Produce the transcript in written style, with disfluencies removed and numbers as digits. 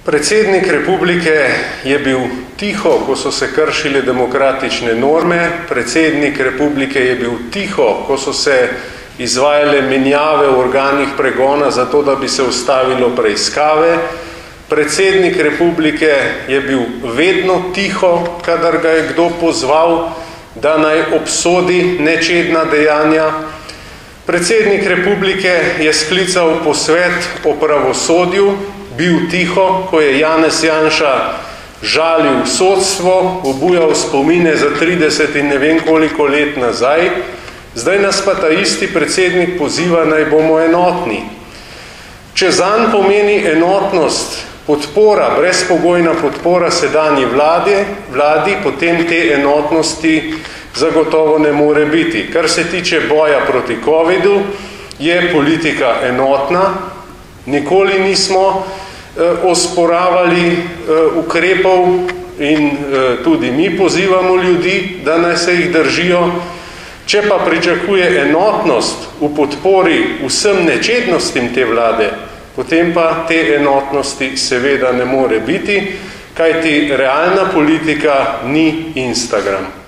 Predsednik republike je bil tiho, ko so se kršile demokratične norme, predsednik republike je bil tiho, ko so se izvajale menjave v organih pregona zato, da bi se ustavilo preiskave. Predsednik republike je bil vedno tiho, kadar ga je kdo pozval, da naj obsodi nečedna dejanja. Predsednik republike je sklical posvet o pravosodju, bil tiho, ko je Janez Janša žalil sodstvo, obujal spomine za 30 in ne vem koliko let nazaj. Zdaj nas pa ta isti predsednik poziva, naj bomo enotni. Če zanj pomeni enotnost podpora, brezpogojna podpora sedanji vladi, potem te enotnosti zagotovo ne more biti. Kar se tiče boja proti covidu, je politika enotna. Nikoli nismo osporavali ukrepov in tudi mi pozivamo ljudi, da naj se jih držijo. Če pa pričakuje enotnost v podpori vsem nečednostim te vlade, potem pa te enotnosti seveda ne more biti, kajti realna politika ni Instagram.